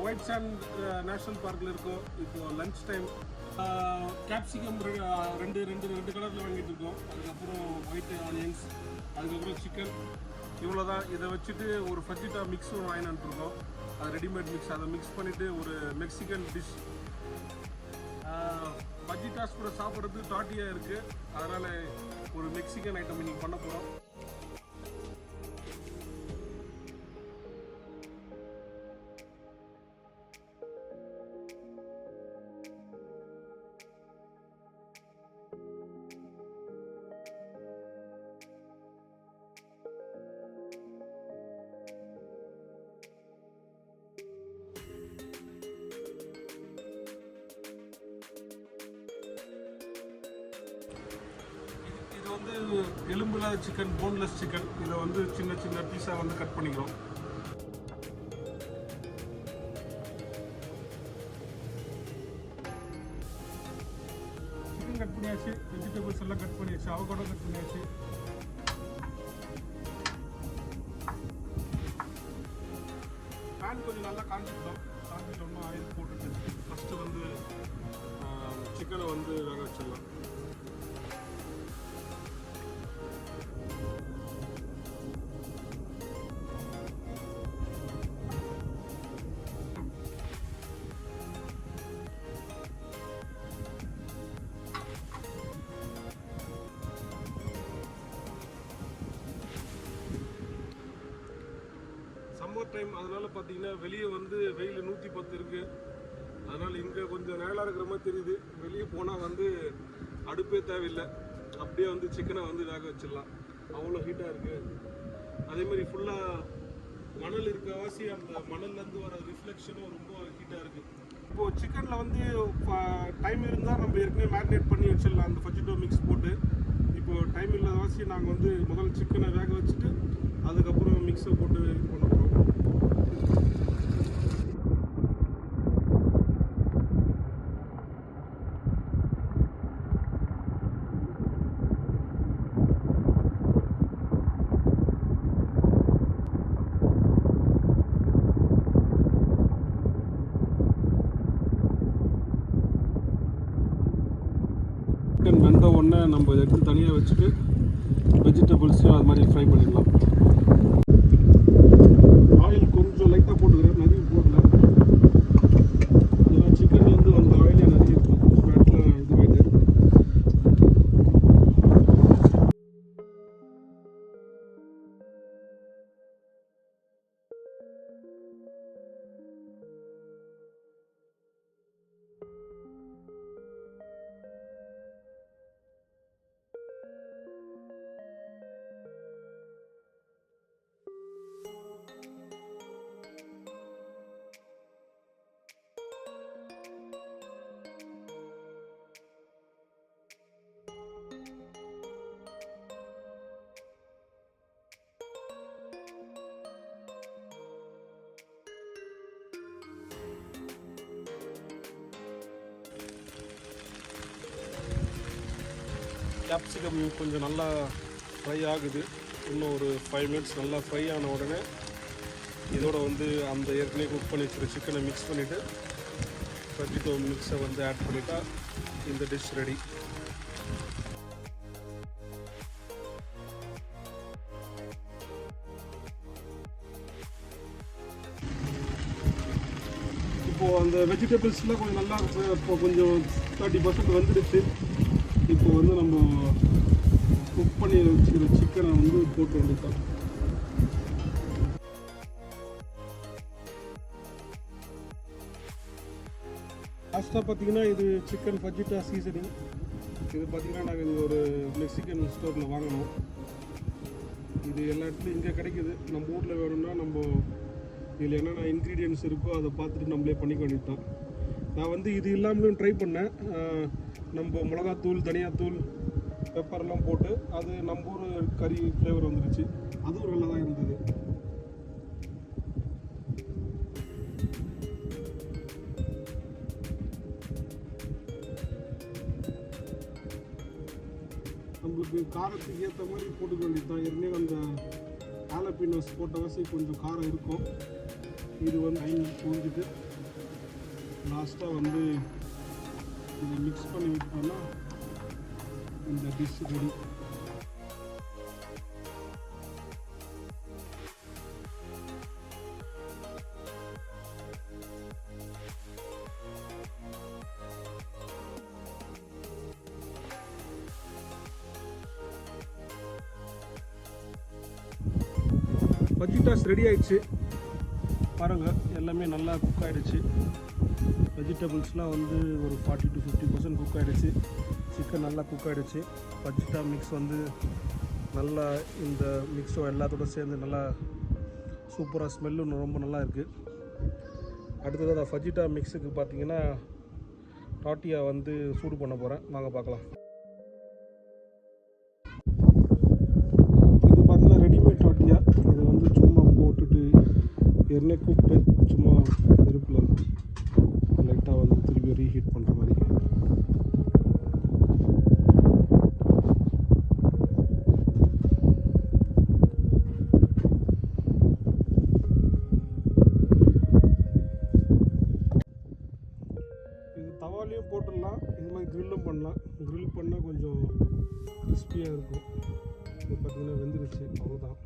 White sand national பார்க்கில் இருக்கோம். இப்போது லன்ச் டைம். கேப்சிகம் ரெண்டு கலரில் வாங்கிட்டு இருக்கோம். அதுக்கப்புறம் ஒயிட் ஆனியன்ஸ், அதுக்கப்புறம் சிக்கன். இவ்வளோ தான். இதை வச்சுட்டு ஒரு ஃபஜிட்டா மிக்ஸ் ஒன்று வாங்கிட்டு இருக்கோம். அது ரெடிமேட் மிக்ஸ். அதை மிக்ஸ் பண்ணிவிட்டு ஒரு மெக்சிகன் டிஷ். ஃபஜிட்டாஸ் கூட சாப்பிட்றதுக்கு டாட்டியாக இருக்குது. அதனால் ஒரு மெக்சிகன் ஐட்டம் இன்றைக்கி பண்ண போகிறோம். வந்து எலும்புல சிக்கன், போன்லெஸ் சிக்கன். இதை வந்து சின்ன சின்ன பீஸாக வந்து கட் பண்ணிக்கிறோம். சிக்கன் கட் பண்ணியாச்சு, வெஜிடபிள்ஸ் எல்லாம் கட் பண்ணியாச்சு, அவகோடோ கட் பண்ணியாச்சு. பேன் கொஞ்சம் நல்லா காஞ்சிட்டோம். காஞ்சிட்டோம்னா ஆயில் போட்டுட்டு ஃபஸ்ட்டு வந்து சிக்கனை வந்து வேக வச்சிடலாம். சம்மர் டைம், அதனால் பார்த்தீங்கன்னா வெளியே வந்து வெயில் 110 இருக்குது. அதனால் இங்கே கொஞ்சம் நேலாக இருக்கிற மாதிரி தெரியுது. வெளியே போனால் வந்து அடுப்பே தேவையில்லை, அப்படியே வந்து சிக்கனை வந்து வேக வச்சிடலாம். அவ்வளோ ஹீட்டாக இருக்குது. அதேமாதிரி ஃபுல்லாக மணல் இருக்கவாசி அந்த மணல்லேருந்து வர ரிஃப்ளெக்ஷனும் ரொம்ப ஹீட்டாக இருக்குது. இப்போது சிக்கனில் வந்து டைம் இருந்தால் நம்ம ஏற்கனவே மேரினேட் பண்ணி வச்சிடலாம் அந்த ஃபஜிட்டோ மிக்ஸ் போட்டு. இப்போது டைம் இல்லாதவாசி நாங்கள் வந்து முதல்ல சிக்கனை வேக வச்சுட்டு அதுக்கப்புறம் மிக்ஸை போட்டு இது பண்ண போகிறோம். சிக்கன் வெந்த உடனே நம்ம இதை எடுத்து தனியாக வச்சுட்டு வெஜிடபிள்ஸையும் அது மாதிரி ஃப்ரை பண்ணிடலாம். ஆயில் கொஞ்சம் லைட்டாக போட்டுக்கிறேன், நிறைய போடல. ஏன்னா சிக்கன்லேருந்து வந்த ஆயிலே நிறைய இருக்கும், ஃபேட்லாம் இதுவாகிட்டு. கேப்சிகம் கொஞ்சம் நல்லா ஃப்ரை ஆகுது. இன்னும் ஒரு 5 மினிட்ஸ் நல்லா ஃப்ரை ஆன உடனே இதோட வந்து அந்த ஏற்கனவே குக் பண்ணி வச்சுருக்க சிக்கனை மிக்ஸ் பண்ணிவிட்டு ஃபஜிட்டோ மிக்ஸை வந்து ஆட் பண்ணிட்டா இந்த டிஷ் ரெடி. இப்போது அந்த வெஜிடபிள்ஸ்லாம் கொஞ்சம் நல்லா இப்போ கொஞ்சம் 30% வந்துடுச்சு. இப்போ வந்து நம்ம குக் பண்ணி வச்சுக்கிற சிக்கனை வந்து போட்டு வந்துட்டோம். லாஸ்ட்டாக பார்த்தீங்கன்னா இது சிக்கன் ஃபஜிட்டா சீசனிங். இது பார்த்தீங்கன்னா நாங்கள் இங்கே ஒரு மெக்சிகன் ஸ்டோரில் வாங்கினோம். இது எல்லா இடத்துலையும் இங்கே கிடைக்கிது. நம்ம ஊரில் வேணும்னா நம்ம இதில் என்னென்ன இன்க்ரீடியன்ட்ஸ் இருக்கோ அதை பார்த்துட்டு நம்மளே பண்ணிக்க வேண்டியதுதான். நான் வந்து இது இல்லாமலும் ட்ரை பண்ணேன். நம்ம மிளகாத்தூள், தனியாத்தூள், பெப்பர்லாம் போட்டு அது நம்ம ஊர் கறி ஃப்ளேவர் வந்துருச்சு. அதுவும் நல்லா தான் இருந்தது. நம்மளுக்கு காரத்துக்கு ஏற்ற மாதிரி போட்டுக்க வேண்டியது தான். ஏற்கனவே அந்த ஆலப்பினோஸ் போட்ட வாசி கொஞ்சம் காரம் இருக்கும். இது வந்து 5 புரிஞ்சுட்டு லாஸ்ட்டாக வந்து இதை மிக்ஸ் பண்ணி விட்டோம்னா இந்த டிஷ் ரெடி. ஃபஜிட்டாஸ் ரெடி ஆயிடுச்சு பாருங்கள். எல்லாமே நல்லா குக் ஆகிடுச்சு. வெஜிடபிள்ஸ்லாம் வந்து ஒரு 40 to 50% குக் ஆகிடுச்சு. சிக்கன் நல்லா குக் ஆகிடுச்சு. ஃபஜிட்டா மிக்ஸ் வந்து நல்லா இந்த மிக்ஸோ எல்லாத்தோட சேர்ந்து நல்லா சூப்பராக ஸ்மெல்லும் ரொம்ப நல்லா இருக்குது. அடுத்தது அந்த ஃபஜிட்டா மிக்ஸுக்கு பார்த்தீங்கன்னா டாட்டியா வந்து சூடு பண்ண போகிறேன். வாங்க பார்க்கலாம். இது பார்த்தீங்கன்னா ரெடிமேட் டாட்டியா. இதை வந்து சும்மா போட்டுட்டு எண்ணெய் கூப்பிட்டு சும்மா நெருப்பில் லைட்டாக வந்து திருப்பி ரீஹீட் பண்ணுற மாதிரி. இது தவாலையும் போட்டுடலாம், இது மாதிரி க்ரில்லும் பண்ணலாம். க்ரில் பண்ணால் கொஞ்சம் கிறிஸ்பியாக இருக்கும். இது பார்த்திங்கன்னா வெந்துருச்சு, அவ்வளோதான்.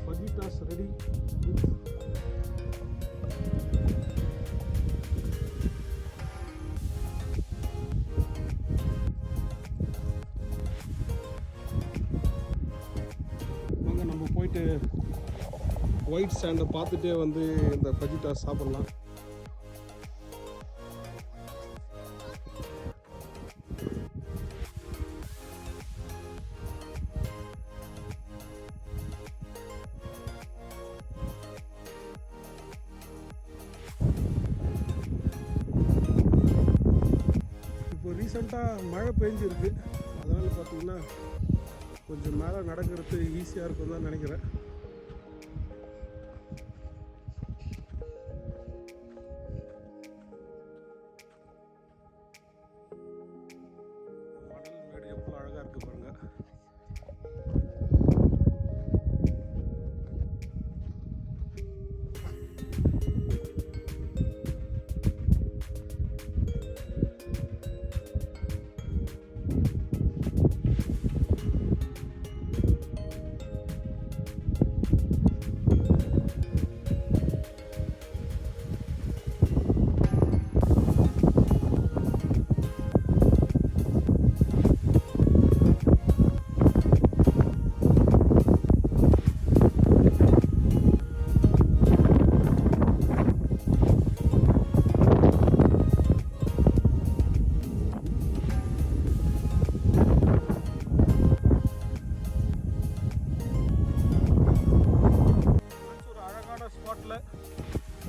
Fajitas ready. வாங்க நம்ம போயிட்டு ஒயிட் சாண்டை பார்த்துட்டே வந்து இந்த ஃபஜிட்டாஸ் சாப்பிடலாம். ரீசெண்டாக மழை பெஞ்சிருக்கு, அதனால் பார்த்திங்கன்னா கொஞ்சம் மேலே நடக்கிறது ஈஸியாக இருக்கும் தான் நினைக்கிறேன். மணல் மேடு எவ்வளோ அழகாக இருக்குது பாருங்கள்.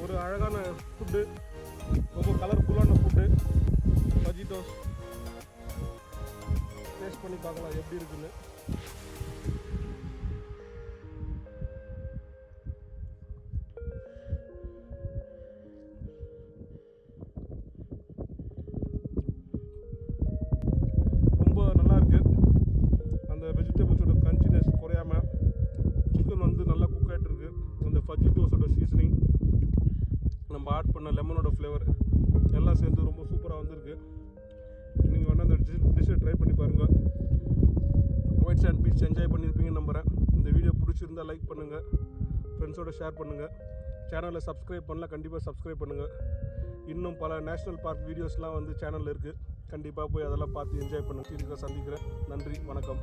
ஒரு அழகான ஃபுட்டு, ரொம்ப கலர்ஃபுல்லான ஃபுட்டு ஃபஜிட்டோஸ். டேஸ்ட் பண்ணி பார்க்கலாம் எப்படி இருக்குன்னு. ரொம்ப நல்லா இருக்கு. அந்த வெஜிடபிள்ஸோட கிரன்ச்சினஸ் குறையாம சிக்கன் வந்து நல்லா குக் ஆகிட்டு இருக்கு. அந்த ஃபஜிட்டோஸோட சீசனிங், நம்ம ஆட் பண்ண லெமனோட ஃப்ளேவர் எல்லாம் சேர்ந்து ரொம்ப சூப்பராக வந்திருக்கு. நீங்கள் வேணால் அந்த டிஷ்ஷை ட்ரை பண்ணி பாருங்கள். ஒயிட் சாண்ட் பீச் என்ஜாய் பண்ணியிருப்பீங்கன்னு நம்புகிறேன். இந்த வீடியோ பிடிச்சிருந்தா லைக் பண்ணுங்கள், ஃப்ரெண்ட்ஸோட ஷேர் பண்ணுங்கள். சேனலை சப்ஸ்கிரைப் பண்ணலாம், கண்டிப்பாக சப்ஸ்கிரைப் பண்ணுங்கள். இன்னும் பல நேஷ்னல் பார்க் வீடியோஸ்லாம் வந்து சேனலில் இருக்குது. கண்டிப்பாக போய் அதெல்லாம் பார்த்து என்ஜாய் பண்ணுங்கள். சந்திக்கிறேன். நன்றி, வணக்கம்.